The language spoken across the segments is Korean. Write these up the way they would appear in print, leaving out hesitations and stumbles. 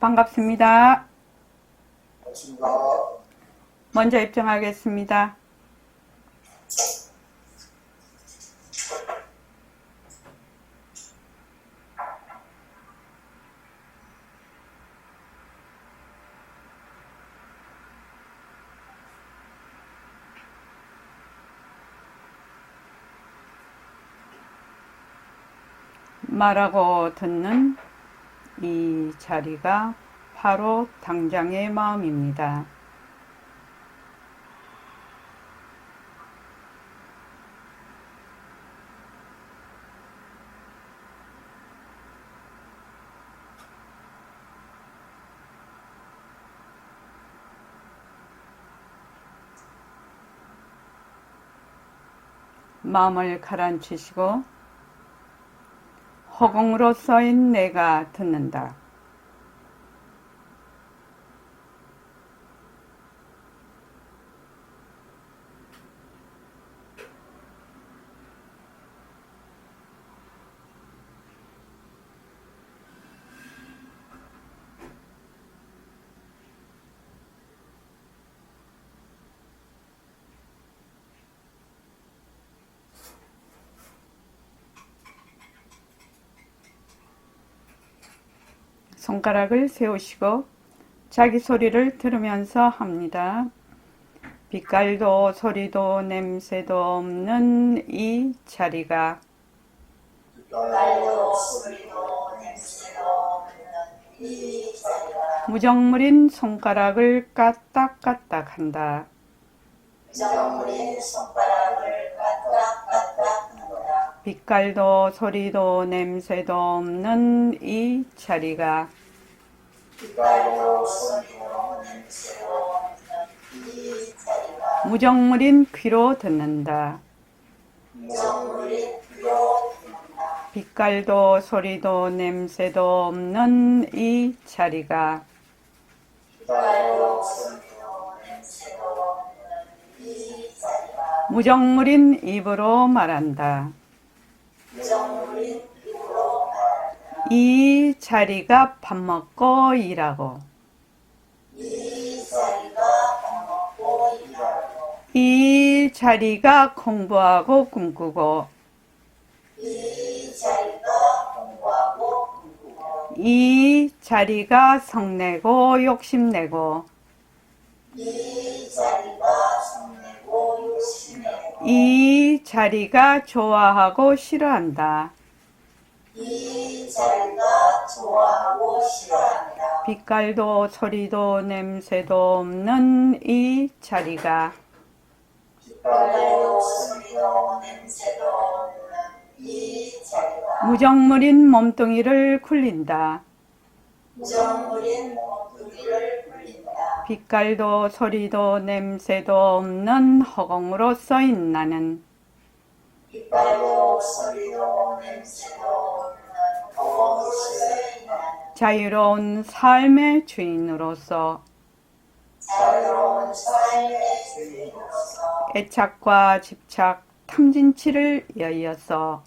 반갑습니다. 반갑습니다. 먼저 입장하겠습니다. 말하고 듣는 이 자리가 바로 당장의 마음입니다. 마음을 가라앉히시고 허공으로 써인 내가 듣는다. 손가락을 세우시고 자기 소리를 들으면서 합니다. 빛깔도 소리도 냄새도 없는 이 자리가 무정물인 손가락을 까딱까딱 한다. 빛깔도 소리도 냄새도 없는 이 자리가 무정물인 귀로 듣는다. 빛깔도 소리도 냄새도 없는 이 자리가 무정물인 입으로 말한다. 이 자리가 밥 먹고 일하고 이 자리가 공부하고 꿈꾸고 이 자리가 성내고 욕심내고 이 자리가 좋아하고 싫어한다. 빛깔도 소리도 냄새도 없는 이 자리가 무정물인 몸뚱이를 굴린다. 빛깔도 소리도 냄새도 없는 허공으로 써인 나는 자유로운 삶의 주인으로서 애착과 집착, 탐진치를 여의어서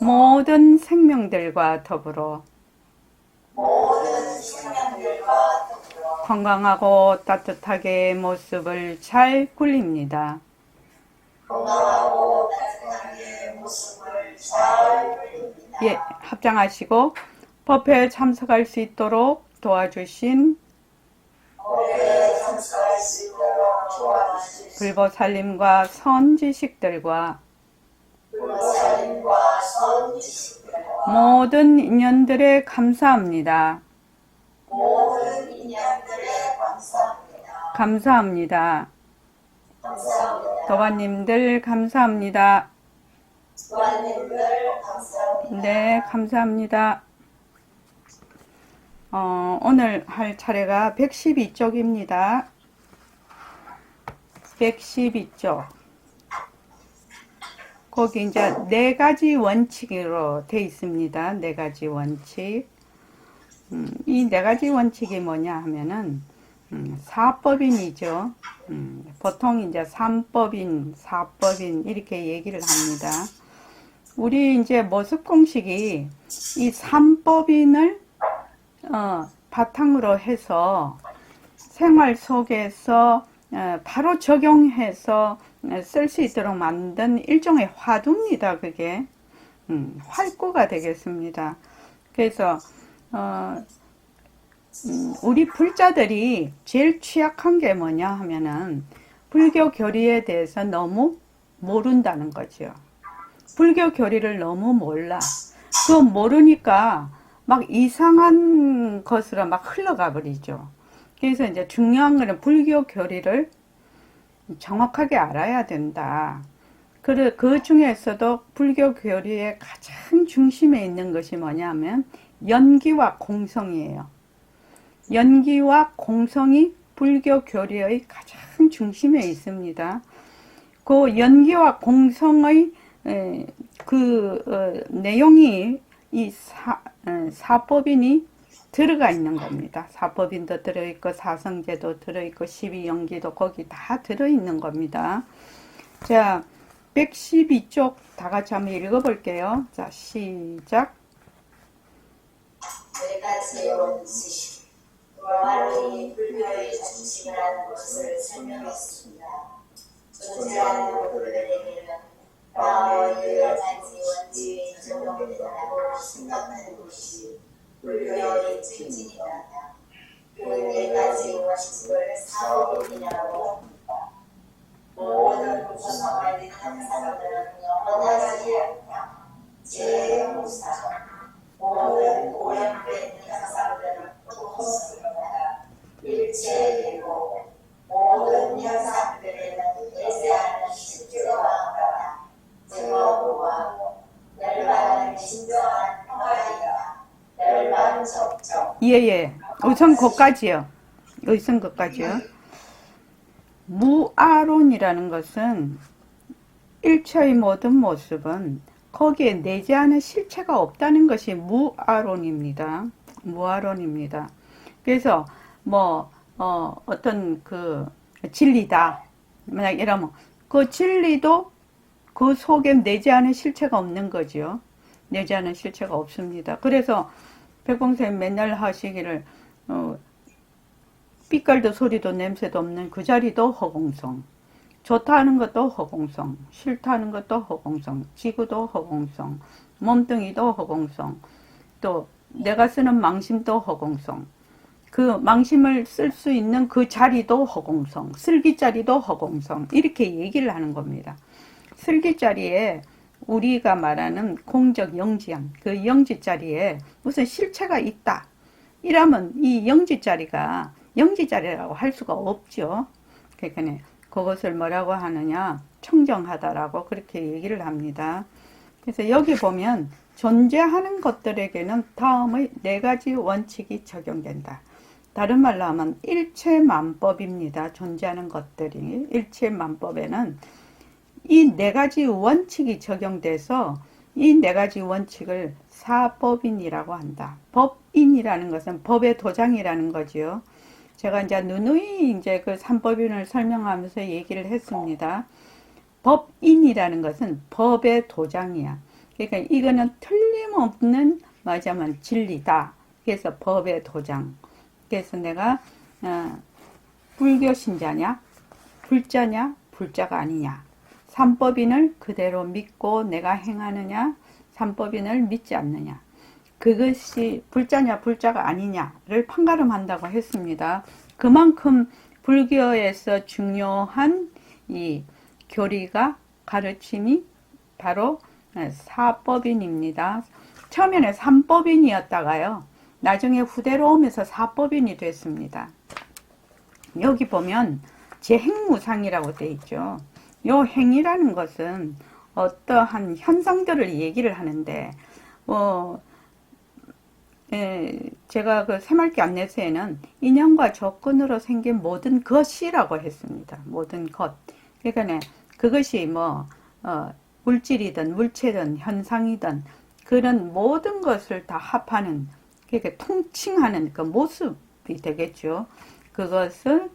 모든 생명들과 더불어 건강하고 따뜻하게 모습을 잘 굴립니다. 예, 합장하시고 법회에 참석할 수 있도록 도와주신 불보살님과 선지식들과 모든 인연들에 감사합니다. 감사합니다. 도반님들 감사합니다. 네, 감사합니다. 오늘 할 차례가 112쪽입니다. 112쪽. 거기 이제 4가지 원칙으로 되어 있습니다. 4가지 원칙. 이 4가지 원칙이 뭐냐 하면은 사법인이죠. 보통 이제 3법인, 4법인 이렇게 얘기를 합니다. 우리 이제 모습공식이 이 삼법인을 바탕으로 해서 생활 속에서 바로 적용해서 쓸 수 있도록 만든 일종의 화두입니다. 그게 활구가 되겠습니다. 그래서 우리 불자들이 제일 취약한 게 뭐냐 하면은 불교 교리에 대해서 너무 모른다는 거죠. 불교 교리를 너무 몰라. 그 모르니까 막 이상한 것으로 막 흘러가 버리죠. 그래서 이제 중요한 거는 불교 교리를 정확하게 알아야 된다. 그 중에서도 불교 교리의 가장 중심에 있는 것이 뭐냐면 연기와 공성이에요. 연기와 공성이 불교 교리의 가장 중심에 있습니다. 그 연기와 공성의 내용이 이 사법인이 들어가 있는 겁니다. 사법인도 들어있고 사성제도 들어있고 12연기도 거기 다 들어있는 겁니다. 자, 112쪽 다 같이 한번 읽어볼게요. 자, 시작. 뇌가지 원칙, 로마로이 불교의 중심이라는 것을 설명했습니다. 존재하는 것들에게는 과거의 뇌가지 원칙이 적용된다고 생각하는 것이 불교의 특징이다. 그 뇌가지 원칙을 사법인이라고 합니다. 모든 구성을 뜻하는 사람들은 영원하지 않다. 제5사 모든 오염된 현상들은 토성입니다. 일체이고 모든 현상들에는 내세하는 실제와 같아 증거구하고 열반은 진정한 평화이다. 열반 적정. 예예. 우선 그까지요. 우선 그까지요. 무아론이라는 것은 일체의 모든 모습은 거기에 내재하는 실체가 없다는 것이 무아론입니다. 무아론입니다. 그래서 어떤 그 진리다. 만약 이러면 그 진리도 그 속에 내재하는 실체가 없는 거죠. 내재하는 실체가 없습니다. 그래서 백봉사님 맨날 하시기를 빛깔도 소리도 냄새도 없는 그 자리도 허공성, 좋다 하는 것도 허공성, 싫다 하는 것도 허공성, 지구도 허공성, 몸뚱이도 허공성, 또 내가 쓰는 망심도 허공성, 그 망심을 쓸 수 있는 그 자리도 허공성, 슬기자리도 허공성, 이렇게 얘기를 하는 겁니다. 슬기자리에 우리가 말하는 공적 영지양, 그 영지자리에 무슨 실체가 있다. 이러면 이 영지자리가 영지자리라고 할 수가 없죠. 그러니까 그것을 뭐라고 하느냐, 청정하다라고 그렇게 얘기를 합니다. 그래서 여기 보면 존재하는 것들에게는 다음의 4가지 원칙이 적용된다. 다른 말로 하면 일체만법입니다. 존재하는 것들이 일체만법에는 이 4가지 원칙이 적용돼서 이 4가지 원칙을 사법인이라고 한다. 법인이라는 것은 법의 도장이라는 거지요. 제가 이제 누누이 이제 그 삼법인을 설명하면서 얘기를 했습니다. 법인이라는 것은 법의 도장이야. 그러니까 이거는 틀림없는 말하자면 진리다. 그래서 법의 도장. 그래서 내가 불교 신자냐, 불자냐, 불자가 아니냐. 삼법인을 그대로 믿고 내가 행하느냐, 삼법인을 믿지 않느냐. 그것이 불자냐 불자가 아니냐를 판가름한다고 했습니다. 그만큼 불교에서 중요한 이 교리가 가르침이 바로 사법인입니다. 처음에는 삼법인이었다가요. 나중에 후대로 오면서 사법인이 됐습니다. 여기 보면 제행무상이라고 되어 있죠. 요 행이라는 것은 어떠한 현상들을 얘기를 하는데 제가 그 새말기 안내서에는 인연과 조건으로 생긴 모든 것이라고 했습니다. 모든 것. 그러니까 그것이 물질이든 물체든 현상이든 그런 모든 것을 다 합하는, 그러니까 통칭하는 그 모습이 되겠죠. 그것을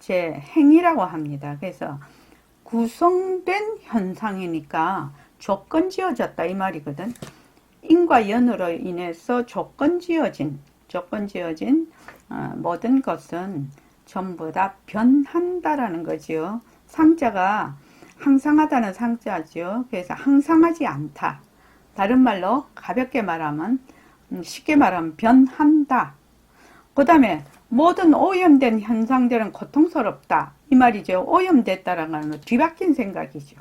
제 행이라고 합니다. 그래서 구성된 현상이니까 조건 지어졌다 이 말이거든. 인과 연으로 인해서 조건 지어진 모든 것은 전부 다 변한다라는 거지요. 상자가 항상하다는 상자죠. 그래서 항상하지 않다. 다른 말로 가볍게 말하면, 쉽게 말하면 변한다. 그 다음에 모든 오염된 현상들은 고통스럽다 이 말이죠. 오염됐다라는 건 뒤바뀐 생각이죠.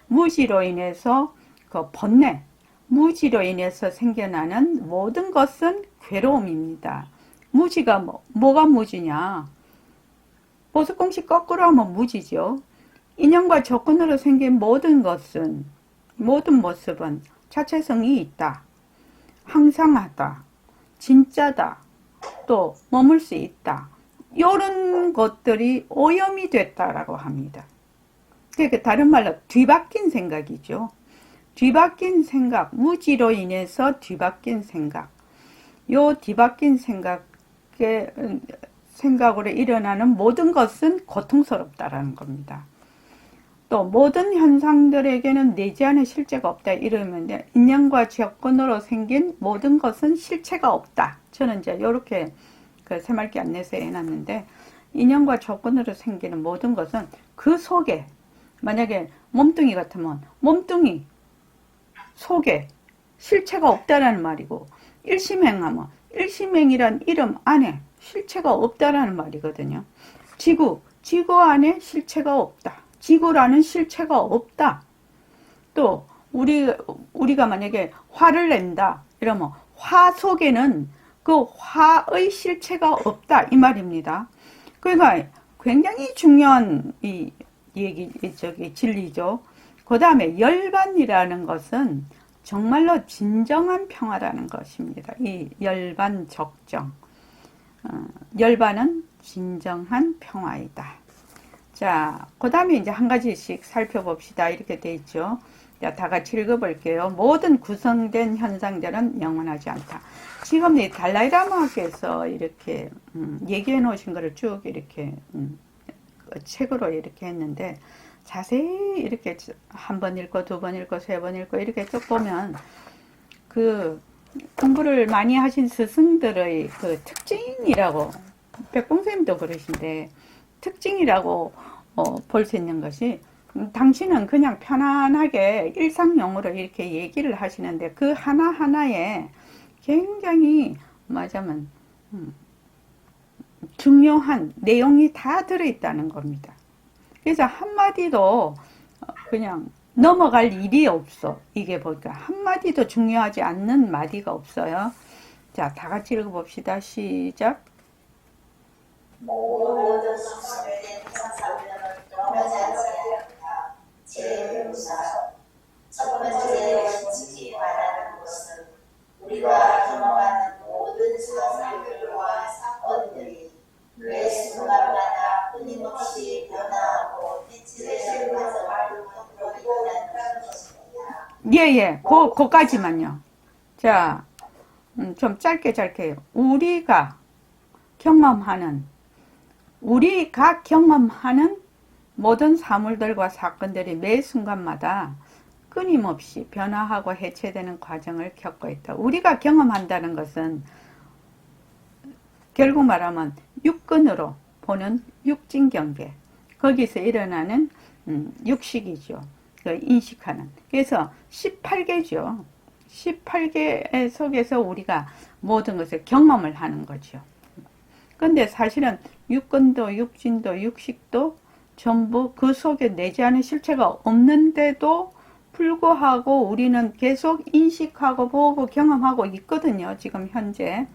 무지로 인해서 그 번뇌, 무지로 인해서 생겨나는 모든 것은 괴로움입니다. 무지가 뭐가 무지냐? 보수공식 거꾸로 하면 무지죠. 인연과 조건으로 생긴 모든 것은, 모든 모습은 자체성이 있다. 항상하다. 진짜다. 또 머물 수 있다. 이런 것들이 오염이 됐다라고 합니다. 그러니까 다른 말로 뒤바뀐 생각이죠. 뒤바뀐 생각, 무지로 인해서 뒤바뀐 생각. 요 뒤바뀐 생각으로 일어나는 모든 것은 고통스럽다라는 겁니다. 또 모든 현상들에게는 내재하는 실체가 없다 이러면 인연과 조건으로 생긴 모든 것은 실체가 없다. 저는 이제 이렇게 그 새말기 안내서에 해놨는데, 인연과 조건으로 생기는 모든 것은 그 속에, 만약에 몸뚱이 같으면 몸뚱이 속에 실체가 없다라는 말이고, 일심행하면 일심행이란 이름 안에 실체가 없다라는 말이거든요. 지구 안에 실체가 없다. 지구라는 실체가 없다. 또 우리가 만약에 화를 낸다 이러면 화 속에는 그 화의 실체가 없다 이 말입니다. 그러니까 굉장히 중요한 이 진리죠. 그 다음에 열반이라는 것은 정말로 진정한 평화라는 것입니다. 이 열반 적정. 열반은 진정한 평화이다. 자, 그 다음에 이제 한 가지씩 살펴봅시다. 이렇게 돼 있죠. 자, 다 같이 읽어볼게요. 모든 구성된 현상들은 영원하지 않다. 지금 이 달라이라마께서 이렇게 얘기해 놓으신 거를 쭉 이렇게 책으로 이렇게 했는데, 자세히 이렇게 한 번 읽고 두 번 읽고 세 번 읽고 이렇게 쭉 보면 그 공부를 많이 하신 스승들의 그 특징이라고, 백봉선생님도 그러신데 특징이라고 볼 수 있는 것이, 당신은 그냥 편안하게 일상용어로 이렇게 얘기를 하시는데 그 하나하나에 굉장히 말하자면 중요한 내용이 다 들어있다는 겁니다. 그래서 한마디도 그냥 넘어갈 일이 없어. 이게 보니까 한마디도 중요하지 않는 마디가 없어요. 자, 다 같이 읽어봅시다. 시작. 모든 성성된 현상들은 영원하지 않다. 제1부사 첫 번째 원칙이 말하는 것은 우리가 경험하는 모든 상상들과 사건들이 매 순간마다 끊임없이 변화하고 해체되는 과정을 겪고 있다는 것입니다. 예. 거까지만요. 자, 좀 짧게 해요. 우리가 경험하는 모든 사물들과 사건들이 매 순간마다 끊임없이 변화하고 해체되는 과정을 겪고 있다. 우리가 경험한다는 것은 결국 말하면 육근으로 보는 육진경계, 거기서 일어나는 육식이죠. 그 인식하는. 그래서 18개죠. 18개 속에서 우리가 모든 것을 경험을 하는 거죠. 근데 사실은 육근도 육진도 육식도 전부 그 속에 내재하는 실체가 없는데도 불구하고 우리는 계속 인식하고 보고 경험하고 있거든요. 지금 현재.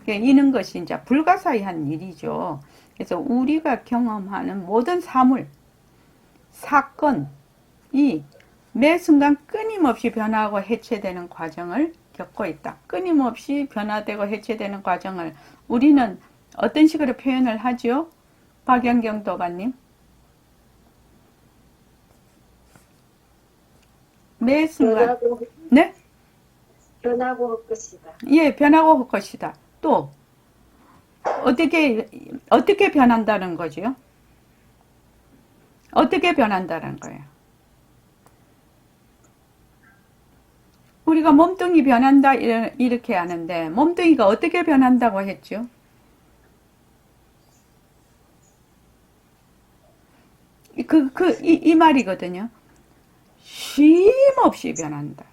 이는 것이 이제 불가사의한 일이죠. 그래서 우리가 경험하는 모든 사물, 사건이 매 순간 끊임없이 변화하고 해체되는 과정을 겪고 있다. 끊임없이 변화되고 해체되는 과정을 우리는 어떤 식으로 표현을 하죠? 박영경 도가님. 매 순간. 네? 변하고 할 것이다. 예, 변하고 할 것이다. 또 어떻게 변한다는 거죠? 어떻게 변한다는 거예요? 우리가 몸뚱이 변한다 이렇게 하는데 몸뚱이가 어떻게 변한다고 했죠? 이 말이거든요. 쉼 없이 변한다.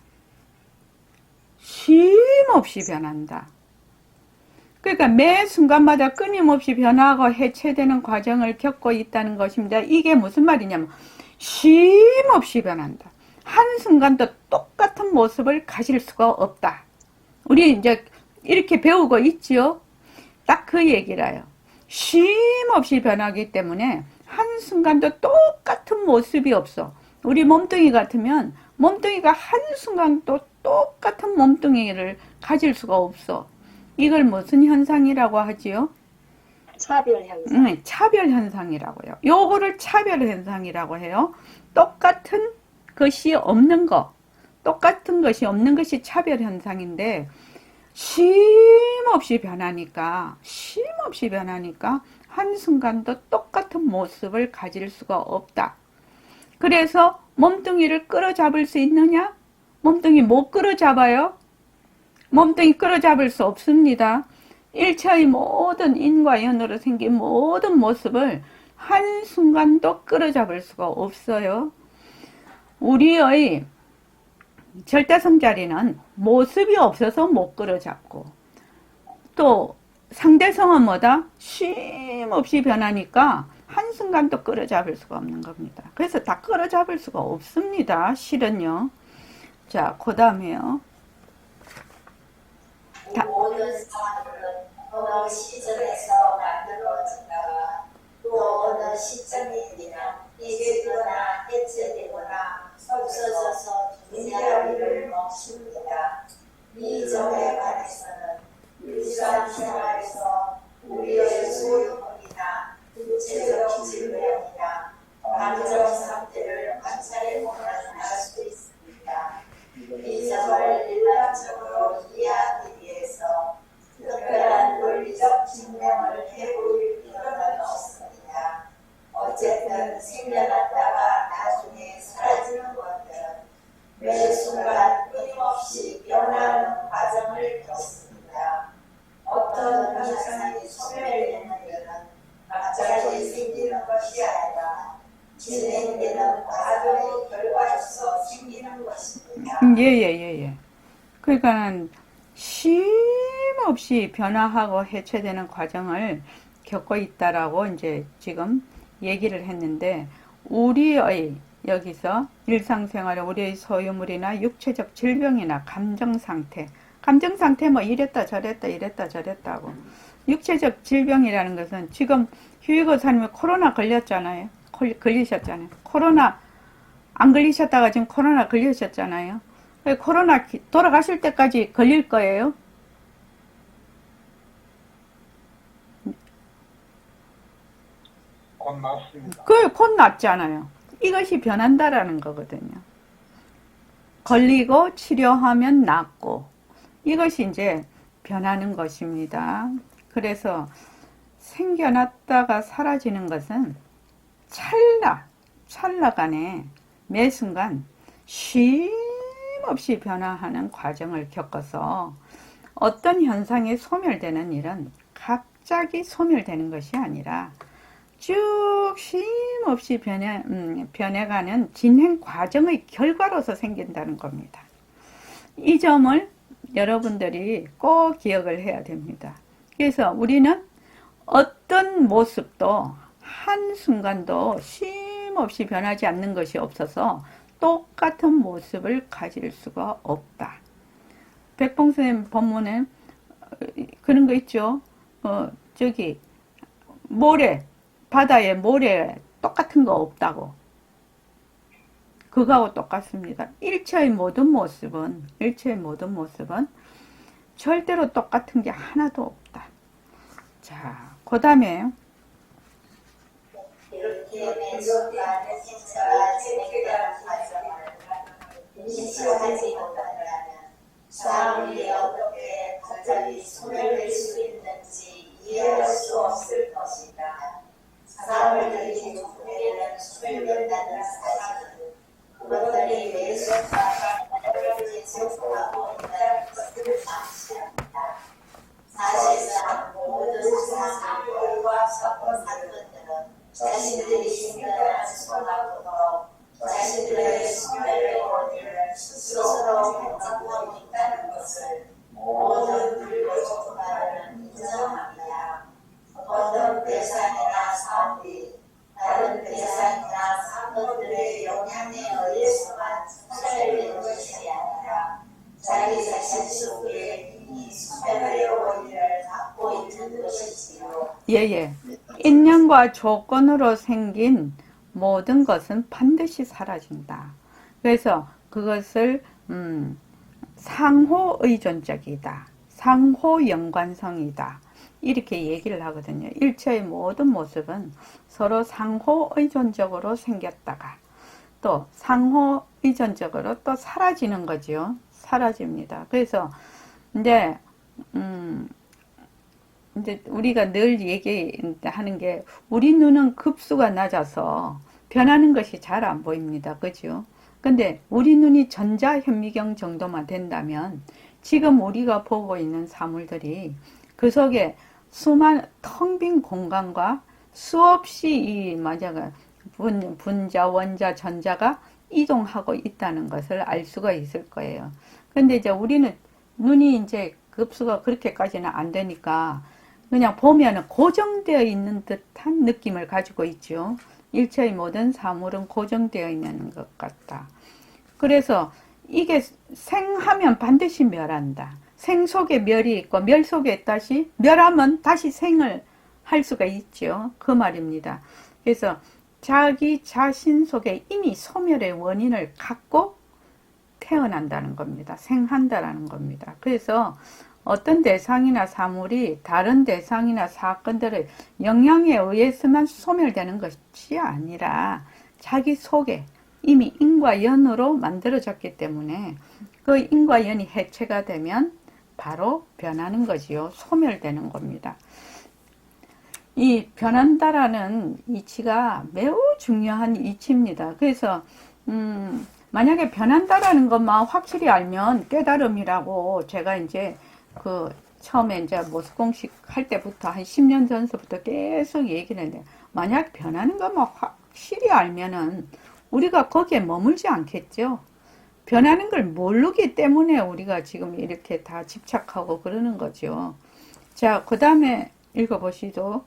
쉼 없이 변한다. 그러니까 매 순간마다 끊임없이 변하고 해체되는 과정을 겪고 있다는 것입니다. 이게 무슨 말이냐면 쉼 없이 변한다. 한순간도 똑같은 모습을 가질 수가 없다. 우리 이제 이렇게 배우고 있지요? 딱 그 얘기라요. 쉼 없이 변하기 때문에 한순간도 똑같은 모습이 없어. 우리 몸뚱이 같으면 몸뚱이가 한순간도 똑같은 몸뚱이를 가질 수가 없어. 이걸 무슨 현상이라고 하지요? 차별 현상. 차별 현상이라고요. 요거를 차별 현상이라고 해요. 똑같은 것이 없는 거. 똑같은 것이 없는 것이 차별 현상인데 쉼 없이 변하니까 한순간도 똑같은 모습을 가질 수가 없다. 그래서 몸뚱이를 끌어잡을 수 있느냐? 몸뚱이 못 끌어잡아요. 몸뚱이 끌어잡을 수 없습니다. 일체의 모든 인과 연으로 생긴 모든 모습을 한순간도 끌어잡을 수가 없어요. 우리의 절대성자리는 모습이 없어서 못 끌어잡고 또 상대성은 뭐다? 쉼 없이 변하니까 한순간도 끌어잡을 수가 없는 겁니다. 그래서 다 끌어잡을 수가 없습니다. 실은요. 자, 그 다음에요. 모든 사물은 어느 시점에서 만들어졌다가 또 어느 시점이나 이제거나 해체되거나 없어져서 존재하기를 멈춥니다. 이 점에 관해서는 일상생활에서 우리의 소유물이나 구체적 질병이나 감정 상태를 관찰해 보면 알 수 있습니다. 이 점을 일반적으로 이해하기 위해서 특별한 논리적 증명을 해볼 필요는 없습니다. 어쨌든 생겨났다가 나중에 사라지는 것들은 매 순간 끊임없이 변하는 과정을 겪습니다. 어떤 현상이 소멸되는 일은 갑자기 생기는 것이 아니라 진행되는 과정의 결과로서 생기는 것입니다. 예. 그러니까 쉼 없이 변화하고 해체되는 과정을 겪고 있다라고 이제 지금 얘기를 했는데 우리의 여기서 일상생활에 우리의 소유물이나 육체적 질병이나 감정상태 뭐 이랬다 저랬다 하고 육체적 질병이라는 것은 지금 휴일고사님이 코로나 걸렸잖아요. 걸리셨잖아요. 코로나 안 걸리셨다가 지금 코로나 걸리셨잖아요. 코로나 돌아가실 때까지 걸릴 거예요. 곧 났습니다. 곧 낫잖아요. 이것이 변한다라는 거거든요. 걸리고 치료하면 낫고 이것이 이제 변하는 것입니다. 그래서 생겨났다가 사라지는 것은 찰나간에 매 순간 쉼 없이 변화하는 과정을 겪어서 어떤 현상이 소멸되는 일은 갑자기 소멸되는 것이 아니라 쭉 쉼 없이 변해가는 진행 과정의 결과로서 생긴다는 겁니다. 이 점을 여러분들이 꼭 기억을 해야 됩니다. 그래서 우리는 어떤 모습도 한순간도 쉼 없이 변하지 않는 것이 없어서 똑같은 모습을 가질 수가 없다. 백봉선생님 본문에 그런 거 있죠. 저기 바다에 모래 똑같은 거 없다고. 그거하고 똑같습니다. 일체의 모든 모습은 절대로 똑같은 게 하나도 없다. 자, 그 다음에 이렇게 매순간 생사가 진행되는 과정을 인식하지 못한다면 사람이 어떻게 갑자기 소멸될 수 있는지 이해할 수 없을 것이다. 사람들이 중에는 소멸된다는 사실은 그것들이 매순간 계속하고 자기의 영향에 의해서만 소멸되는 것이 아니라 자기 자신 속에 이미 소멸의 원인을 갖고 있는 것이지요. 예예. 인연과 조건으로 생긴 모든 것은 반드시 사라진다. 그래서 그것을 상호 의존적이다. 상호 연관성이다. 이렇게 얘기를 하거든요. 일체의 모든 모습은 서로 상호 의존적으로 생겼다가 또 상호 의존적으로 또 사라지는 거죠. 사라집니다. 그래서 이제 우리가 늘 얘기하는 게 우리 눈은 급수가 낮아서 변하는 것이 잘 안 보입니다. 그죠? 근데 우리 눈이 전자현미경 정도만 된다면 지금 우리가 보고 있는 사물들이 그 속에 수많은 텅 빈 공간과 수없이 이 맞아가 분자, 원자, 전자가 이동하고 있다는 것을 알 수가 있을 거예요. 근데 이제 우리는 눈이 이제 급수가 그렇게까지는 안 되니까 그냥 보면은 고정되어 있는 듯한 느낌을 가지고 있죠. 일체의 모든 사물은 고정되어 있는 것 같다. 그래서 이게 생하면 반드시 멸한다. 생 속에 멸이 있고 멸 속에 다시 멸하면 다시 생을 할 수가 있죠. 그 말입니다. 그래서 자기 자신 속에 이미 소멸의 원인을 갖고 태어난다는 겁니다. 생한다라는 겁니다. 그래서 어떤 대상이나 사물이 다른 대상이나 사건들의 영향에 의해서만 소멸되는 것이 아니라 자기 속에 이미 인과 연으로 만들어졌기 때문에 그 인과 연이 해체가 되면 바로 변하는 거지요. 소멸되는 겁니다. 이 변한다라는 이치가 매우 중요한 이치입니다. 그래서 만약에 변한다라는 것만 확실히 알면 깨달음이라고 제가 이제 그 처음에 이제 모습공식 할 때부터 한 10년 전서부터 계속 얘기를 했는데 만약 변하는 것만 확실히 알면은 우리가 거기에 머물지 않겠죠. 변하는 걸 모르기 때문에 우리가 지금 이렇게 다 집착하고 그러는 거죠. 자, 그 다음에 읽어보시죠.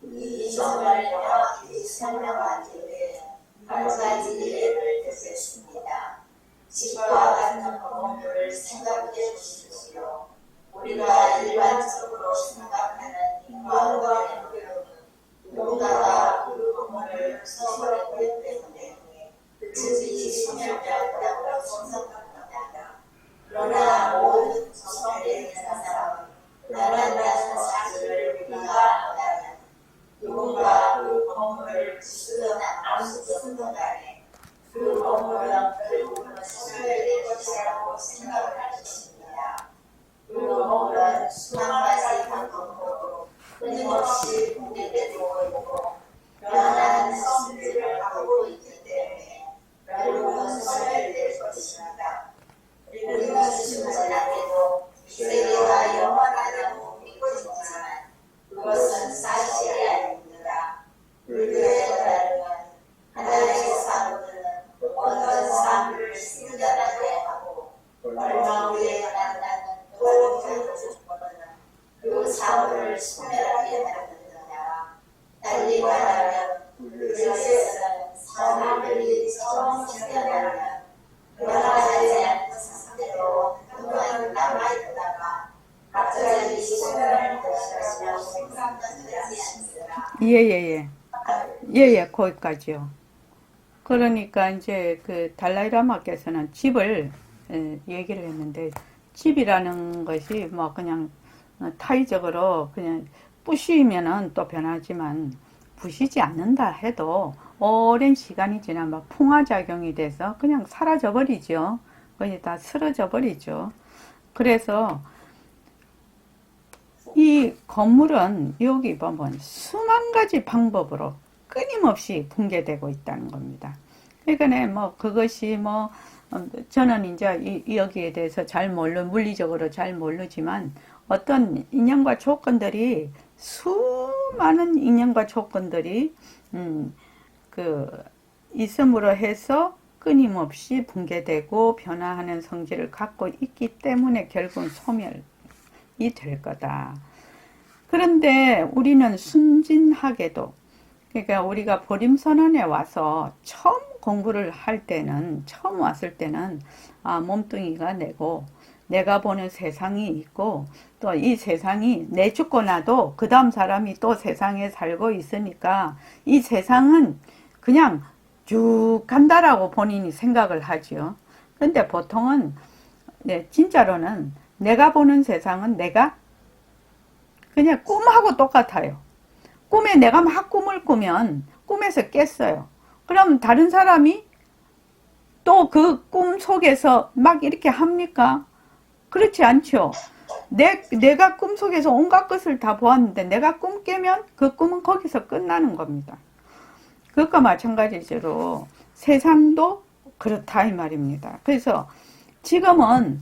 이 점을 명확히 설명하기에 한 가지 예를 들겠습니다. 집과 같은 건물을 생각해 주십시오. 우리가 일반적으로 생각하는 인간과의 교육은 누군가가 그 건물을 써버렸기 때문에 그 집이 소멸되었다고 생각합니다. 그러나 모든 구성되는 사람은 변한다는 사실을 우리가 안다면 누군가 그 건물을 쓰든 안 쓰든 간에 그 건물은 결국은 소멸될 것이라고 생각을 할 것입니다. 그 건물은 수만 가지 방법으로 끊임없이 붕괴되고 있고 변화하는 성질을 갖고 있기 때문에 결국은 소멸될 것입니다. 우리는 순전하게도 세계가 영원하다고 믿고 있지만 그것은 사실이 아닙니다. 불교에 따르면 하나님의 사물은 어떤 사물을 생겨나게 하고 얼마 후에 만나는 또 다른 조건은 그 사물을 소멸하게 만드느냐. 달리 말하면 불교에서는 사물이 처음 생겨나면 변화하지 않는 상태로 한동안 남아있다가 갑자기 소멸할 것이라고 생각하지 않습니다. 예예예. 예예, 거기까지요. 그러니까 이제 그 달라이라마께서는 집을 얘기를 했는데 집이라는 것이 뭐 그냥 타의적으로 그냥 부시면은 또 변하지만 부시지 않는다 해도 오랜 시간이 지나면 풍화작용이 돼서 그냥 사라져 버리죠. 거의 다 쓰러져 버리죠. 그래서 이 건물은 여기 보면 수만 가지 방법으로 끊임없이 붕괴되고 있다는 겁니다. 그러니까 뭐 그것이 뭐 저는 이제 여기에 대해서 물리적으로 잘 모르지만 어떤 인연과 조건들이 수많은 인연과 조건들이 있음으로 해서 끊임없이 붕괴되고 변화하는 성질을 갖고 있기 때문에 결국은 소멸이 될 거다. 그런데 우리는 순진하게도 그러니까 우리가 보림선언에 와서 처음 공부를 할 때는, 처음 왔을 때는, 몸뚱이가 내고, 내가 보는 세상이 있고, 또 이 세상이 내 죽고 나도 그 다음 사람이 또 세상에 살고 있으니까, 이 세상은 그냥 쭉 간다라고 본인이 생각을 하죠. 근데 보통은, 진짜로는 내가 보는 세상은 내가 그냥 꿈하고 똑같아요. 꿈에 내가 막 꿈을 꾸면 꿈에서 깼어요. 그럼 다른 사람이 또 그 꿈 속에서 막 이렇게 합니까? 그렇지 않죠. 내가 꿈속에서 온갖 것을 다 보았는데 내가 꿈 깨면 그 꿈은 거기서 끝나는 겁니다. 그것과 마찬가지로 세상도 그렇다 이 말입니다. 그래서 지금은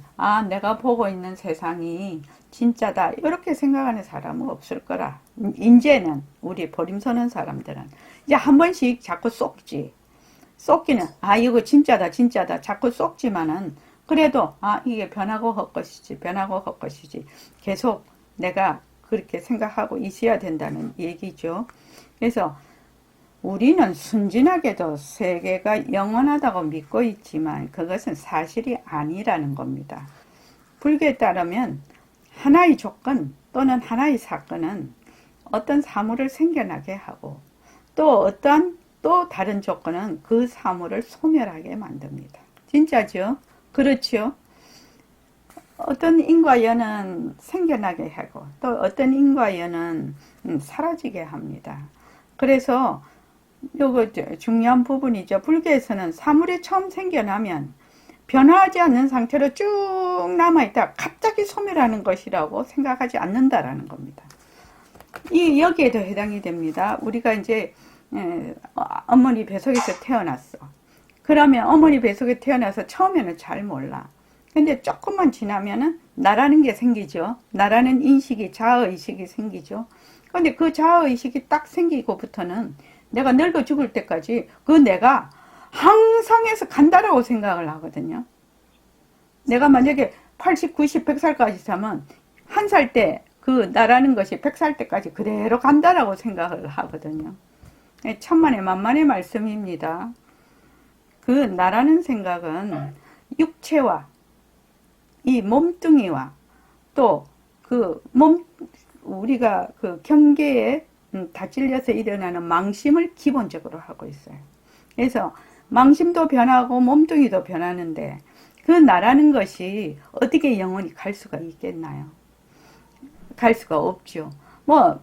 내가 보고 있는 세상이 진짜다 이렇게 생각하는 사람은 없을 거라. 이제는 우리 보림서는 사람들은 이제 한 번씩 자꾸 쏙기는 이거 진짜다 진짜다 자꾸 쏙지만은 그래도 이게 변하고 헛것이지 계속 내가 그렇게 생각하고 있어야 된다는 얘기죠. 그래서 우리는 순진하게도 세계가 영원하다고 믿고 있지만 그것은 사실이 아니라는 겁니다. 불교에 따르면 하나의 조건 또는 하나의 사건은 어떤 사물을 생겨나게 하고 또 다른 조건은 그 사물을 소멸하게 만듭니다. 진짜죠? 그렇죠? 어떤 인과 연은 생겨나게 하고 또 어떤 인과 연은 사라지게 합니다. 그래서 요거 중요한 부분이죠. 불교에서는 사물이 처음 생겨나면 변화하지 않는 상태로 쭉 남아있다 갑자기 소멸하는 것이라고 생각하지 않는다라는 겁니다. 여기에도 해당이 됩니다. 우리가 이제 어머니 뱃속에서 태어났어. 그러면 어머니 뱃속에 태어나서 처음에는 잘 몰라. 근데 조금만 지나면은 나라는 게 생기죠. 나라는 인식이, 자아의식이 생기죠. 근데 그 자아의식이 딱 생기고부터는 내가 늙어 죽을 때까지 그 내가 항상해서 간다라고 생각을 하거든요. 내가 만약에 80, 90, 100살까지 사면 한 살 때 그 나라는 것이 100살 때까지 그대로 간다라고 생각을 하거든요. 천만의 만만의 말씀입니다. 그 나라는 생각은 육체와 이 몸뚱이와 또 우리가 그 경계에 다 찔려서 일어나는 망심을 기본적으로 하고 있어요. 그래서 망심도 변하고 몸뚱이도 변하는데 그 나라는 것이 어떻게 영원히 갈 수가 있겠나요? 갈 수가 없죠.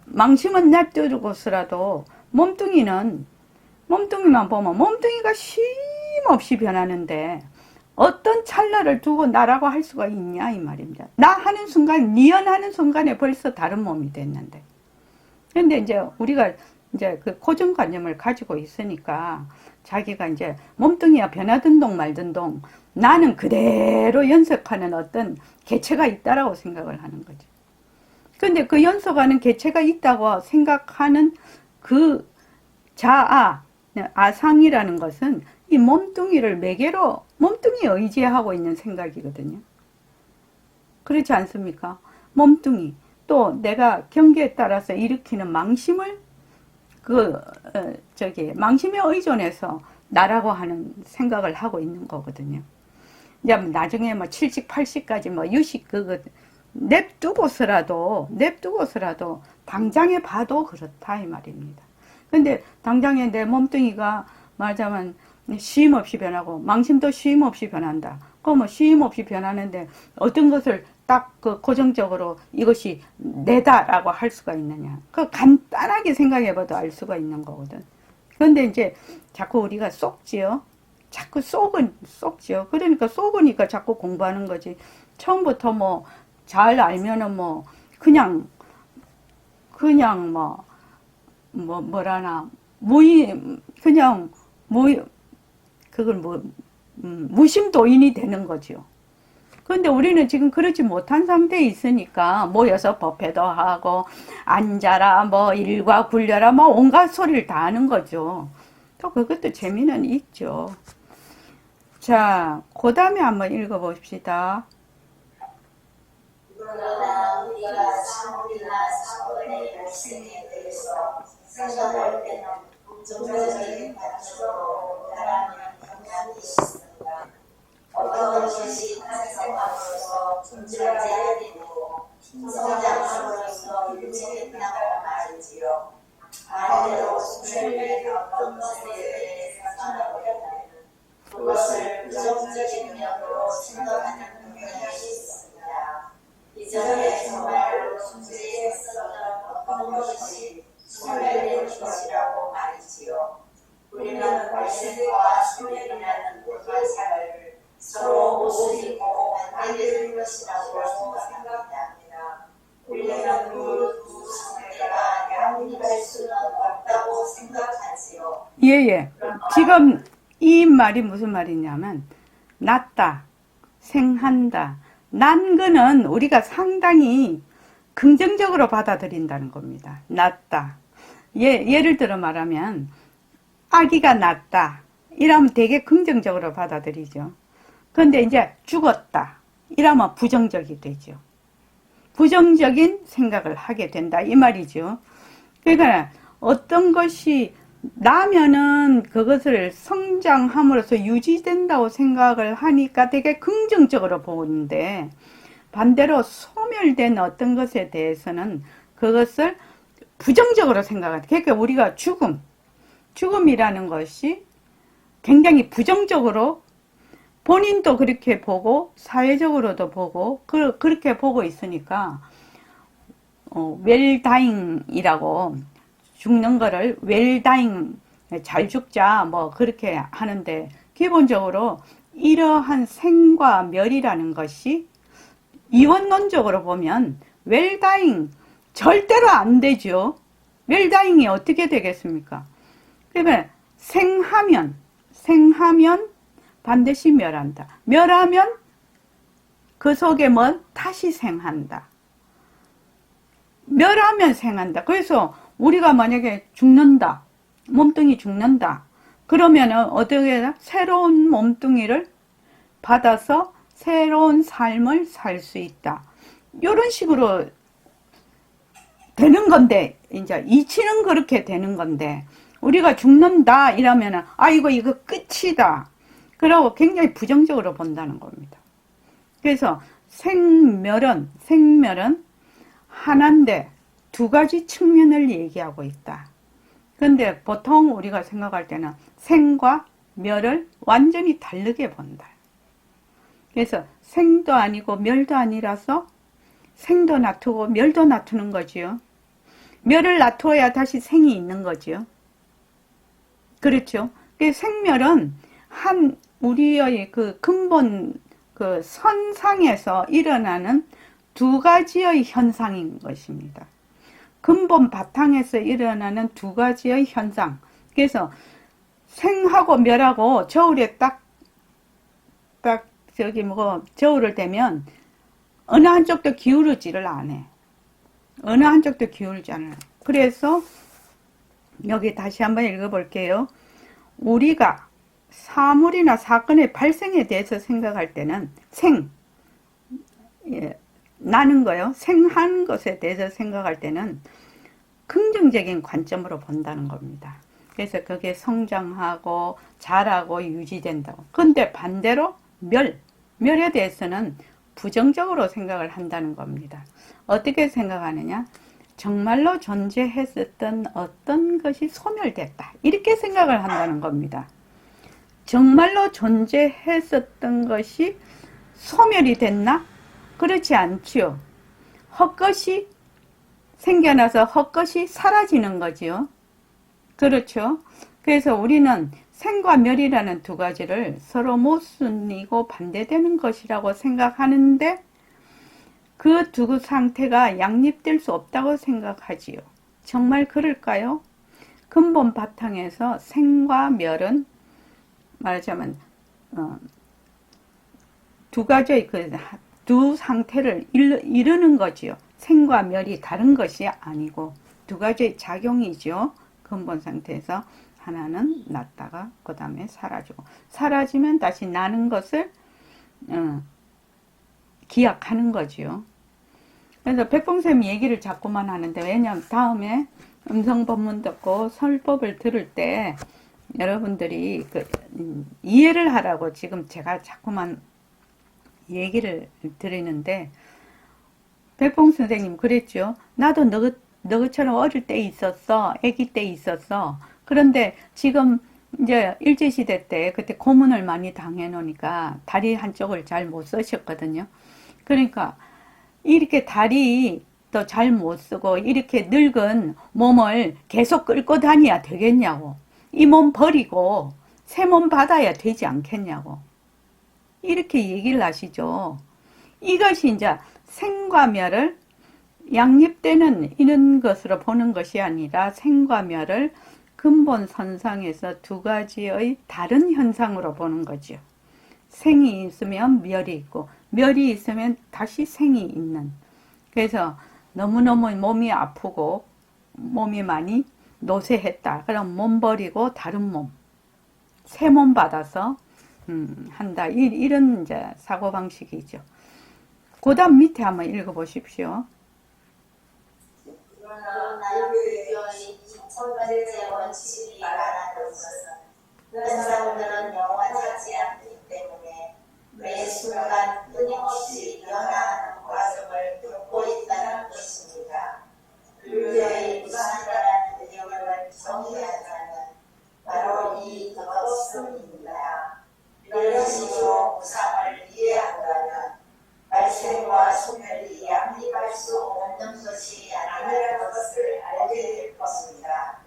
망심은 냅두고서라도 몸뚱이만 보면 몸뚱이가 쉼없이 변하는데 어떤 찰나를 두고 나라고 할 수가 있냐 이 말입니다. 나 하는 순간, 니언하는 순간에 벌써 다른 몸이 됐는데. 근데 이제 우리가 이제 그 고정관념을 가지고 있으니까 자기가 이제 몸뚱이가 변하든 동 말든 동 나는 그대로 연속하는 어떤 개체가 있다라고 생각을 하는 거죠. 근데 그 연속하는 개체가 있다고 생각하는 그 아상이라는 것은 이 몸뚱이를 매개로 몸뚱이에 의지하고 있는 생각이거든요. 그렇지 않습니까? 몸뚱이 또 내가 경계에 따라서 일으키는 망심을 망심에 의존해서 나라고 하는 생각을 하고 있는 거거든요. 이제 나중에 70, 80까지 유식 냅두고서라도 당장에 봐도 그렇다 이 말입니다. 근데 당장에 내 몸뚱이가 말하자면 쉼 없이 변하고 망심도 쉼 없이 변한다. 그럼 쉼 없이 변하는데 어떤 것을 딱 고정적으로 이것이 내다라고 할 수가 있느냐. 간단하게 생각해봐도 알 수가 있는 거거든. 그런데 이제 자꾸 우리가 쏙지요. 자꾸 쏙지요. 그러니까 쏙으니까 자꾸 공부하는 거지. 처음부터 잘 알면은 그냥 무심도인이 되는 거죠. 그런데 우리는 지금 그러지 못한 상태에 있으니까 모여서 법회도 하고 앉아라 일과 굴려라 온갖 소리를 다 하는 거죠. 또 그것도 재미는 있죠. 자, 그 다음에 한번 읽어봅시다. 그러나 우리가 사물이나 사건의 발생에 대해서 생각할 때는 부정적인 가치로 나라는 경향이 있습니다. 어떤 것이 탄생함으로써 존재하게 되고 성장함으로써 유지된다고 말이지요. 반대로 소멸된 어떤 것에 대해 상상하려면 그것을 부정적인 면으로 생각하는 경향이 있습니다. 이전에 정말로 존재했었던 어떤 것이 소멸된 것이라고 말이지요. 우리는 발생과 소멸이라는 두 가지를 서로 모순이고 반대되는 것이라고 생각합니다. 우리는 그 두 상태가 양립할 수는 없다고 생각하지요. 예예. 지금 이 말이 무슨 말이냐면 낫다, 생한다. 난 거는 우리가 상당히 긍정적으로 받아들인다는 겁니다. 낫다. 예를 들어 말하면 아기가 낫다. 이러면 되게 긍정적으로 받아들이죠. 그런데 이제 죽었다. 이러면 부정적이 되죠. 부정적인 생각을 하게 된다. 이 말이죠. 그러니까 어떤 것이 나면은 그것을 성장함으로써 유지된다고 생각을 하니까 되게 긍정적으로 보는데 반대로 소멸된 어떤 것에 대해서는 그것을 부정적으로 생각한다. 그러니까 우리가 죽음이라는 것이 굉장히 부정적으로 본인도 그렇게 보고 사회적으로도 보고 그렇게 보고 있으니까 웰다잉이라고 죽는 거를 웰다잉 잘 죽자 뭐 그렇게 하는데 기본적으로 이러한 생과 멸이라는 것이 이원론적으로 보면 웰다잉 절대로 안 되죠. 웰다잉이 어떻게 되겠습니까? 그러면 생하면 반드시 멸한다. 멸하면 그 속에 뭐 다시 생한다. 멸하면 생한다. 그래서 우리가 만약에 죽는다. 몸뚱이 죽는다. 그러면은 어떻게 해야 새로운 몸뚱이를 받아서 새로운 삶을 살 수 있다. 이런 식으로 되는 건데, 이제 이치는 그렇게 되는 건데, 우리가 죽는다 이러면은 아이고 이거 끝이다. 그러고 굉장히 부정적으로 본다는 겁니다. 그래서 생멸은 하나인데 두 가지 측면을 얘기하고 있다. 그런데 보통 우리가 생각할 때는 생과 멸을 완전히 다르게 본다. 그래서 생도 아니고 멸도 아니라서 생도 놔두고 멸도 놔두는 거지요. 멸을 놔두어야 다시 생이 있는 거지요. 그렇죠. 생멸은 우리의 그 근본 그 선상에서 일어나는 두 가지의 현상인 것입니다. 근본 바탕에서 일어나는 두 가지의 현상. 그래서 생하고 멸하고 겨울에 겨울을 되면 어느 한쪽도 기울지를 않아. 어느 한쪽도 기울지 않아요. 그래서 여기 다시 한번 읽어볼게요. 우리가 사물이나 사건의 발생에 대해서 생각할 때는 나는 거요. 생한 것에 대해서 생각할 때는 긍정적인 관점으로 본다는 겁니다. 그래서 그게 성장하고 자라고 유지된다고. 근데 반대로 멸에 대해서는 부정적으로 생각을 한다는 겁니다. 어떻게 생각하느냐? 정말로 존재했었던 어떤 것이 소멸됐다. 이렇게 생각을 한다는 겁니다. 정말로 존재했었던 것이 소멸이 됐나? 그렇지 않지요. 헛것이 생겨나서 헛것이 사라지는 거지요. 그렇죠. 그래서 우리는 생과 멸이라는 두 가지를 서로 모순이고 반대되는 것이라고 생각하는데 그 두 상태가 양립될 수 없다고 생각하지요. 정말 그럴까요? 근본 바탕에서 생과 멸은 말하자면 두 가지의 두 상태를 이루는 거지요. 생과 멸이 다른 것이 아니고 두 가지의 작용이죠. 근본 상태에서 하나는 났다가 그 다음에 사라지고 사라지면 다시 나는 것을 기약하는 거지요. 그래서 백봉쌤이 얘기를 자꾸만 하는데 왜냐하면 다음에 음성 법문 듣고 설법을 들을 때 여러분들이 이해를 하라고 지금 제가 자꾸만 얘기를 드리는데, 백봉 선생님 그랬죠. 나도 너처럼 어릴 때 있었어. 아기 때 있었어. 그런데 지금 이제 일제시대 때 그때 고문을 많이 당해놓으니까 다리 한쪽을 잘 못 쓰셨거든요. 그러니까 이렇게 다리 또 잘 못 쓰고 이렇게 늙은 몸을 계속 끌고 다녀야 되겠냐고. 이 몸 버리고 새 몸 받아야 되지 않겠냐고. 이렇게 얘기를 하시죠. 이것이 이제 생과 멸을 양립되는 이런 것으로 보는 것이 아니라 생과 멸을 근본 선상에서 두 가지의 다른 현상으로 보는 거죠. 생이 있으면 멸이 있고 멸이 있으면 다시 생이 있는. 그래서 너무너무 몸이 아프고 몸이 많이 노쇠했다. 그럼 몸 버리고 다른 몸, 새 몸 받아서 한다. 이런 이제 사고방식이죠. 그 다음 밑에 한번 읽어보십시오. 그러나 불교의 첫 번째 원칙이 말하는 것은 현상들은 영원하지 않기 때문에 매 순간 끊임없이 변화하는 과정을 겪고 있다는 것입니다. 불교의 무상이라는 개념을 정의하자면 바로 이 덕없음입니다. 이런 식으로 무상을 이해한다면 발생과 소멸이 양립할 수 없는 것이 아니라는 것을 알게 될 것입니다.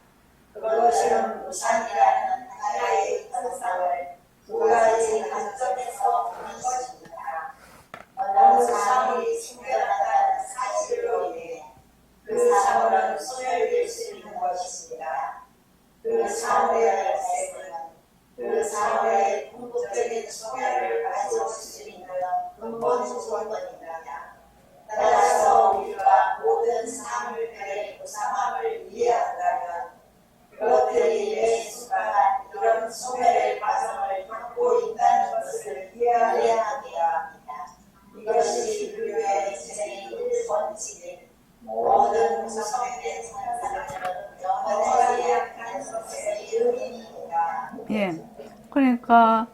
그것처럼 무상이라는 하나의 현상을 두 가지 관점에서 보는 것입니다. 어느 사물이 생겨나다는 사실로 인해 그 사물은 소멸될 수 있는 것입니다. 그 사물의 발생은 그 사물의 궁극적인 소멸을 가져올 수 있는 근본 조건입니다. 따라서 우리가 모든 사물들의 무상함을 이해한다면 그것들이 매 순간 이런 소멸의 과정을 겪고 있다는 것을 이해하게 합니다. 이것이 불교의 제1원칙인 모든 구성된 현상들은 영원하지 않는 것의 의미입니다. 예. 그러니까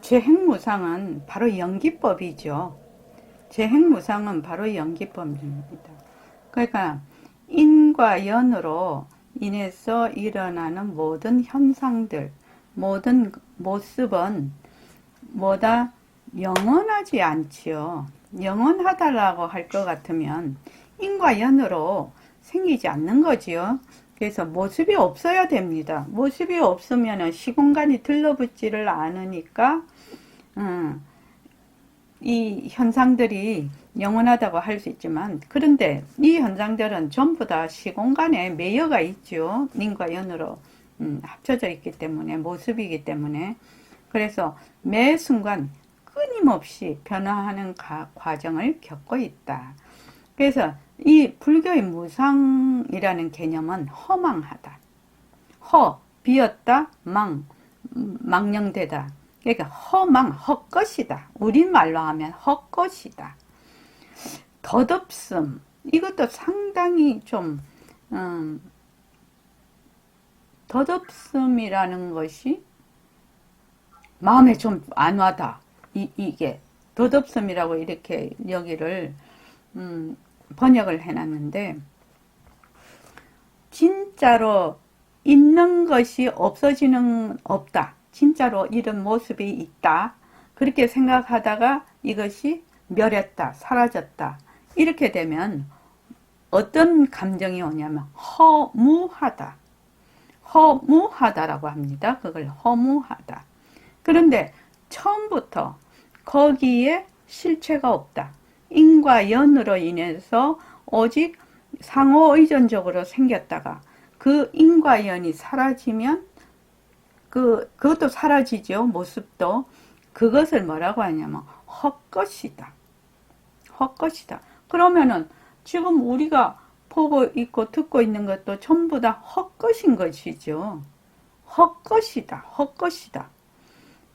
재행무상은 바로 연기법이죠. 재행무상은 바로 연기법입니다. 그러니까 인과 연으로 인해서 일어나는 모든 현상들, 모든 모습은 뭐다? 영원하지 않지요. 영원하다라고 할 것 같으면 인과 연으로 생기지 않는 거지요. 그래서 모습이 없어야 됩니다. 모습이 없으면 시공간이 들러붙지를 않으니까 이 현상들이 영원하다고 할 수 있지만, 그런데 이 현상들은 전부 다 시공간에 매여가 있죠. 인과 연으로 합쳐져 있기 때문에, 모습이기 때문에. 그래서 매 순간 끊임없이 변화하는 과정을 겪고 있다. 그래서 이 불교의 무상이라는 개념은 허망하다. 비었다, 망령되다. 그러니까 헛것이다. 우리말로 하면 헛것이다. 덧없음. 이것도 상당히 좀, 덧없음이라는 것이 마음에 좀 안 와닿아. 이게. 덧없음이라고 이렇게 여기를, 번역을 해놨는데, 진짜로 있는 것이 없다. 진짜로 이런 모습이 있다. 그렇게 생각하다가 이것이 멸했다, 사라졌다. 이렇게 되면 어떤 감정이 오냐면 허무하다. 허무하다라고 합니다. 그걸 허무하다. 그런데 처음부터 거기에 실체가 없다. 인과 연으로 인해서 오직 상호의존적으로 생겼다가 그 인과 연이 사라지면 그것도 사라지죠. 모습도. 그것을 뭐라고 하냐면 헛것이다. 헛것이다. 그러면은 지금 우리가 보고 있고 듣고 있는 것도 전부 다 헛것인 것이죠. 헛것이다. 헛것이다.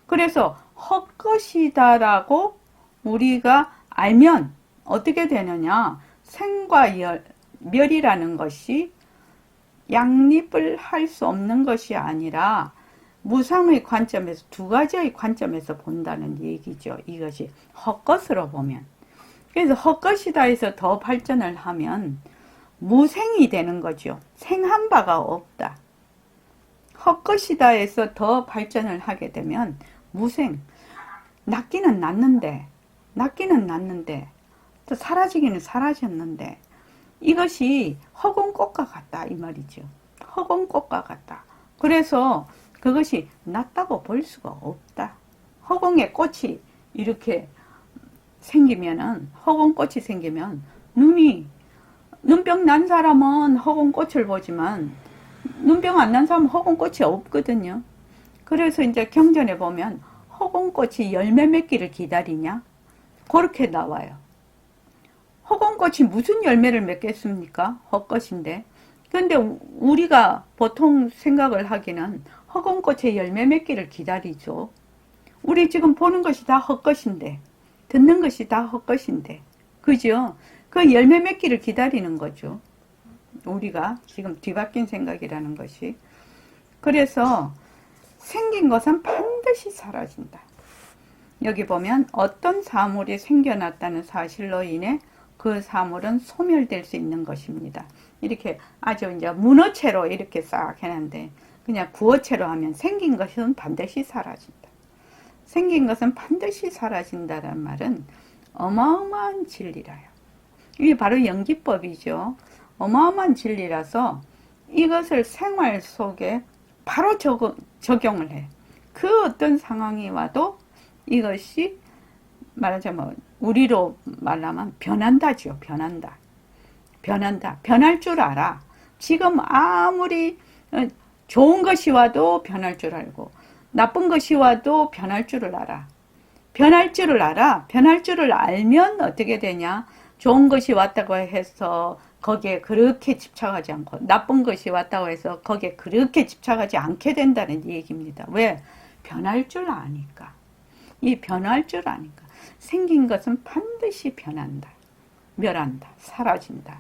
그래서 헛것이다라고 우리가 알면 어떻게 되느냐. 생과 멸이라는 것이 양립을 할 수 없는 것이 아니라 무상의 관점에서 두 가지의 관점에서 본다는 얘기죠. 이것이 헛것으로 보면. 그래서 헛것이다 해서 더 발전을 하면 무생이 되는 거죠. 생한 바가 없다. 헛것이다 해서 더 발전을 하게 되면 무생. 낫기는 낫는데 또 사라지기는 사라졌는데 이것이 허공꽃과 같다 이 말이죠. 허공꽃과 같다. 그래서 그것이 낫다고 볼 수가 없다. 허공에 꽃이 이렇게 생기면은 허공꽃이 생기면 눈병 난 사람은 허공꽃을 보지만 눈병 안 난 사람은 허공꽃이 없거든요. 그래서 이제 경전에 보면 허공꽃이 열매 맺기를 기다리냐? 그렇게 나와요. 허공꽃이 무슨 열매를 맺겠습니까? 헛것인데. 근데 우리가 보통 생각을 하기는 허공꽃의 열매 맺기를 기다리죠. 우리 지금 보는 것이 다 헛것인데, 듣는 것이 다 헛것인데, 그죠? 그 열매 맺기를 기다리는 거죠. 우리가 지금 뒤바뀐 생각이라는 것이. 그래서 생긴 것은 반드시 사라진다. 여기 보면 어떤 사물이 생겨났다는 사실로 인해 그 사물은 소멸될 수 있는 것입니다. 이렇게 아주 이제 문어체로 이렇게 싹 해놨는데 그냥 구어체로 하면 생긴 것은 반드시 사라진다. 생긴 것은 반드시 사라진다는 말은 어마어마한 진리라요. 이게 바로 연기법이죠. 어마어마한 진리라서 이것을 생활 속에 바로 적용을 해. 그 어떤 상황이 와도 이것이 말하자면 우리로 말하면 변한다죠. 변한다. 변할 줄 알아. 지금 아무리 좋은 것이 와도 변할 줄 알고 나쁜 것이 와도 변할 줄을 알아. 변할 줄을 알면 어떻게 되냐? 좋은 것이 왔다고 해서 거기에 그렇게 집착하지 않고 나쁜 것이 왔다고 해서 거기에 그렇게 집착하지 않게 된다는 얘기입니다. 왜? 변할 줄 아니까. 이 변할 줄 아니까. 생긴 것은 반드시 변한다. 멸한다. 사라진다.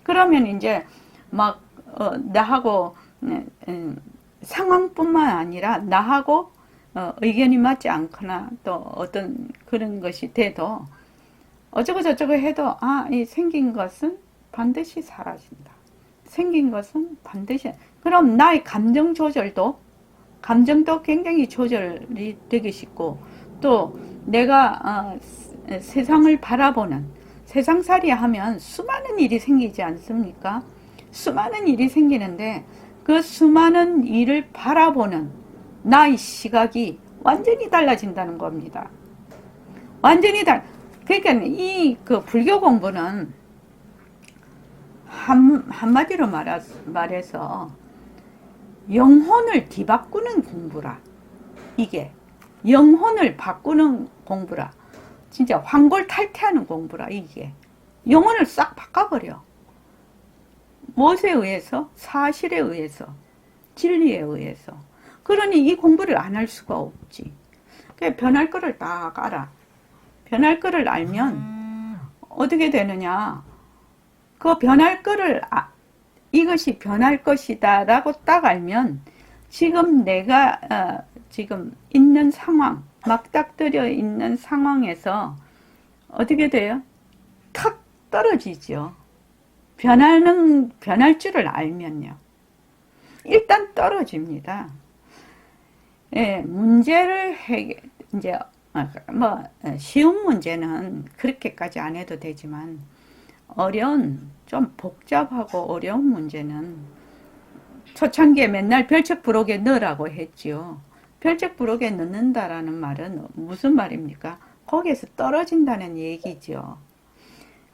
그러면 이제 막 나하고 상황뿐만 아니라 나하고 의견이 맞지 않거나 또 어떤 그런 것이 돼도 어쩌고 저쩌고 해도 이 생긴 것은 반드시 사라진다. 생긴 것은 반드시. 그럼 나의 감정도 굉장히 조절이 되기 쉽고 또 내가 세상을 바라보는 세상살이 하면 수많은 일이 생기지 않습니까? 수많은 일이 생기는데 그 수많은 일을 바라보는 나의 시각이 완전히 달라진다는 겁니다. 완전히 그러니까 그 불교 공부는 한마디로 말해서 영혼을 뒤바꾸는 공부라. 이게 영혼을 바꾸는 공부라. 진짜 환골탈태하는 공부라. 이게 영혼을 싹 바꿔버려. 무엇에 의해서? 사실에 의해서, 진리에 의해서. 그러니 이 공부를 안 할 수가 없지. 그러니까 변할 거를 딱 알아. 변할 거를 알면 어떻게 되느냐? 그 변할 거를 이것이 변할 것이다 라고 딱 알면 지금 내가 지금 있는 상황, 막닥뜨려 있는 상황에서 어떻게 돼요? 탁 떨어지죠. 변할 줄을 알면요. 일단 떨어집니다. 예, 문제를 이제 쉬운 문제는 그렇게까지 안 해도 되지만 어려운, 좀 복잡하고 어려운 문제는 초창기에 맨날 별책부록에 넣으라고 했지요. 별책부록에 넣는다라는 말은 무슨 말입니까? 거기에서 떨어진다는 얘기죠.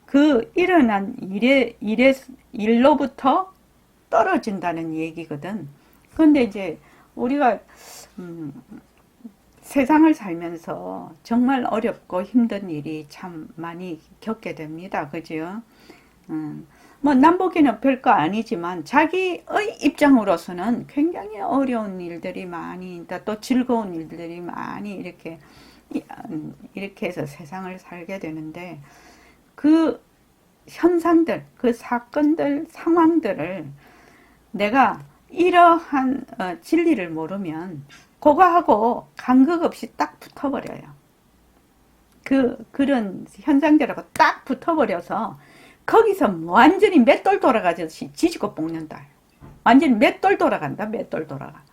그 일어난 일로부터 떨어진다는 얘기거든. 근데 이제 우리가 세상을 살면서 정말 어렵고 힘든 일이 참 많이 겪게 됩니다. 그죠? 남보기는 별거 아니지만 자기의 입장으로서는 굉장히 어려운 일들이 많이, 또 즐거운 일들이 많이 이렇게 해서 세상을 살게 되는데 그 현상들, 그 사건들, 상황들을 내가 이러한 진리를 모르면 그거하고 간극 없이 딱 붙어버려요. 그런 현상들하고 딱 붙어버려서 거기서 완전히 맷돌 돌아가듯이 지지고 볶는다. 완전히 맷돌 돌아간다. 맷돌 돌아가.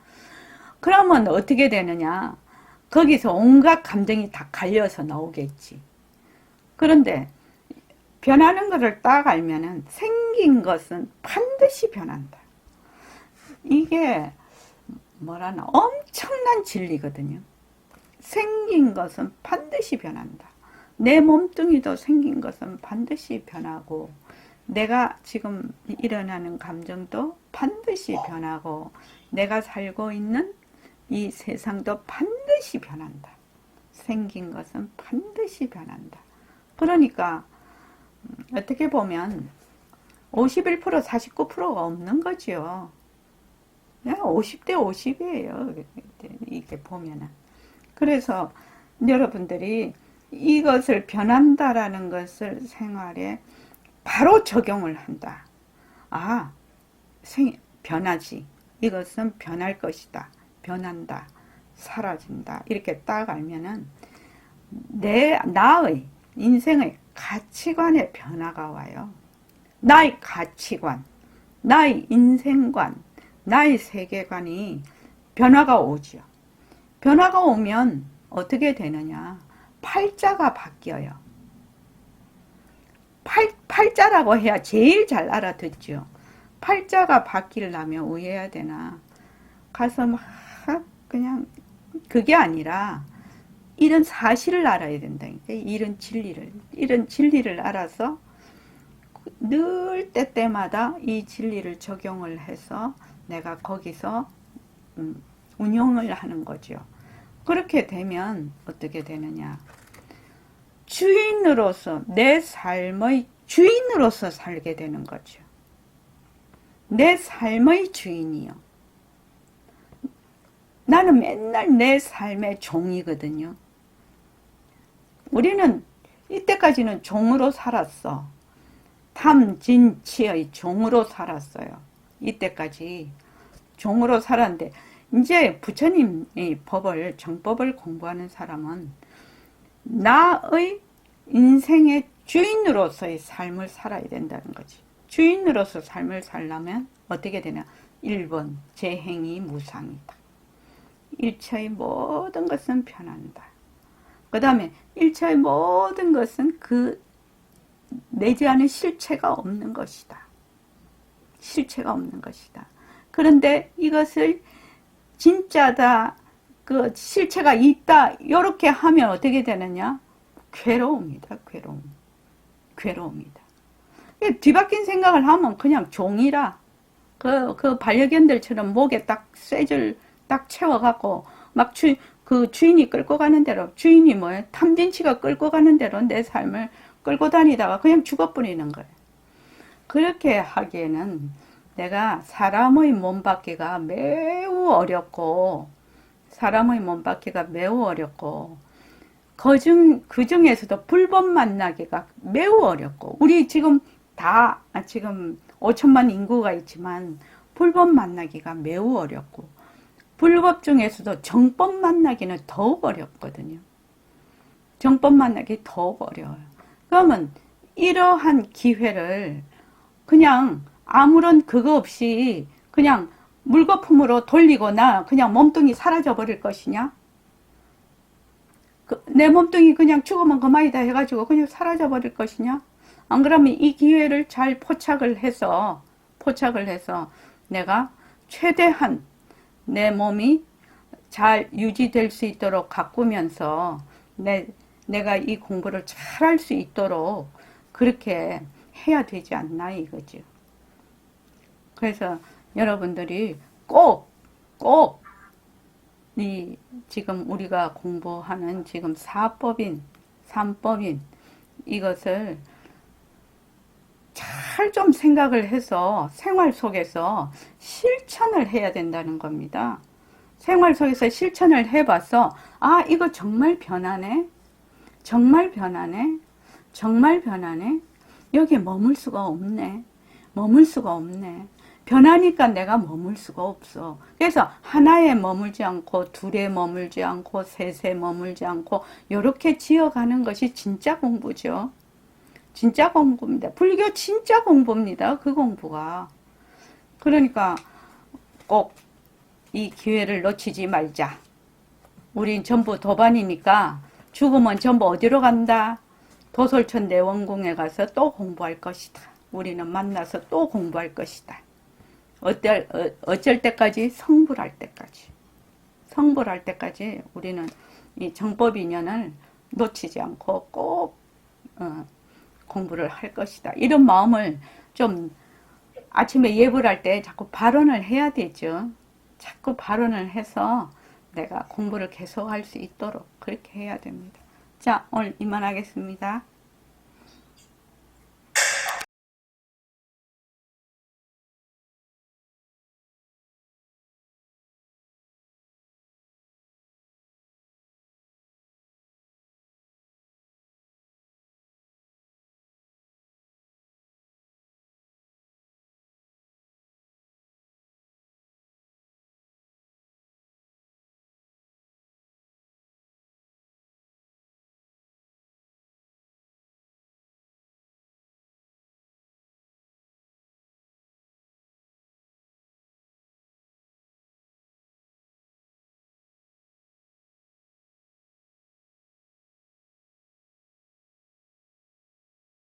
그러면 어떻게 되느냐? 거기서 온갖 감정이 다 갈려서 나오겠지. 그런데 변하는 것을 딱 알면은 생긴 것은 반드시 변한다. 이게 뭐라나 엄청난 진리거든요. 생긴 것은 반드시 변한다. 내 몸뚱이도 생긴 것은 반드시 변하고, 내가 지금 일어나는 감정도 반드시 변하고, 내가 살고 있는 이 세상도 반드시 변한다. 생긴 것은 반드시 변한다. 그러니까 어떻게 보면 51% 49%가 없는 거죠. 50대 50이에요. 이게 보면은. 그래서 여러분들이 이것을 변한다라는 것을 생활에 바로 적용을 한다. 아, 변하지. 이것은 변할 것이다. 변한다. 사라진다. 이렇게 딱 알면은 나의 인생의 가치관의 변화가 와요. 나의 가치관, 나의 인생관, 나의 세계관이 변화가 오죠. 변화가 오면 어떻게 되느냐? 팔자가 바뀌어요. 팔자라고 해야 제일 잘 알아듣죠. 팔자가 바뀌려면 뭐 해야 되나? 가서 막 그냥 그게 아니라 이런 사실을 알아야 된다니까. 이런 진리를 알아서 늘 때때마다 이 진리를 적용을 해서 내가 거기서 운용을 하는 거죠. 그렇게 되면 어떻게 되느냐? 주인으로서, 내 삶의 주인으로서 살게 되는 거죠. 내 삶의 주인이요. 나는 맨날 내 삶의 종이거든요. 우리는 이때까지는 종으로 살았어. 탐진치의 종으로 살았어요. 이때까지 종으로 살았는데, 이제 부처님의 정법을 공부하는 사람은 나의 인생의 주인으로서의 삶을 살아야 된다는 거지. 주인으로서 삶을 살려면 어떻게 되냐? 1번, 재행이 무상이다. 일체의 모든 것은 변한다. 그 다음에 일체의 모든 것은 내지 않은 실체가 없는 것이다. 실체가 없는 것이다. 그런데 이것을 진짜다, 그 실체가 있다, 이렇게 하면 어떻게 되느냐? 괴로움이다. 괴로움이다. 뒤바뀐 생각을 하면 그냥 종이라, 그 반려견들처럼 목에 딱 쇠줄 딱 채워갖고 막 그 주인이 끌고 가는 대로, 주인이 뭐예요? 탐진치가 끌고 가는 대로 내 삶을 끌고 다니다가 그냥 죽어버리는 거예요. 그렇게 하기에는 내가 사람의 몸받기가 매우 어렵고, 그 중에서도 불법 만나기가 매우 어렵고, 우리 지금 5천만 인구가 있지만 불법 만나기가 매우 어렵고, 불법 중에서도 정법 만나기는 더욱 어렵거든요. 정법 만나기 더욱 어려워요. 그러면 이러한 기회를 그냥 아무런 그거 없이 그냥 물거품으로 돌리고 그냥 몸뚱이 사라져 버릴 것이냐? 내 몸뚱이 그냥 죽으면 그만이다 해가지고 그냥 사라져 버릴 것이냐? 안 그러면 이 기회를 잘 포착을 해서 내가 최대한 내 몸이 잘 유지될 수 있도록 가꾸면서 내가 이 공부를 잘 할 수 있도록 그렇게 해야 되지 않나 이거죠. 그래서 여러분들이 꼭 이 지금 우리가 공부하는 지금 4법인 3법인 이것을 잘 좀 생각을 해서 생활 속에서 실천을 해야 된다는 겁니다. 생활 속에서 실천을 해봐서 아, 이거 정말 변하네. 여기에 머물 수가 없네. 변하니까 내가 머물 수가 없어. 그래서 하나에 머물지 않고 둘에 머물지 않고 셋에 머물지 않고 이렇게 지어가는 것이 진짜 공부죠. 진짜 공부입니다. 불교 진짜 공부입니다. 그 공부가. 그러니까 꼭 이 기회를 놓치지 말자. 우린 전부 도반이니까 죽으면 전부 어디로 간다? 도솔천 내원궁에 가서 또 공부할 것이다. 우리는 만나서 또 공부할 것이다. 어쩔 때까지? 성불할 때까지. 성불할 때까지 우리는 이 정법 인연을 놓치지 않고 꼭 공부를 할 것이다. 이런 마음을 좀 아침에 예불 할 때 자꾸 발언을 해야 되죠. 자꾸 발언을 해서 내가 공부를 계속할 수 있도록 그렇게 해야 됩니다. 자, 오늘 이만하겠습니다.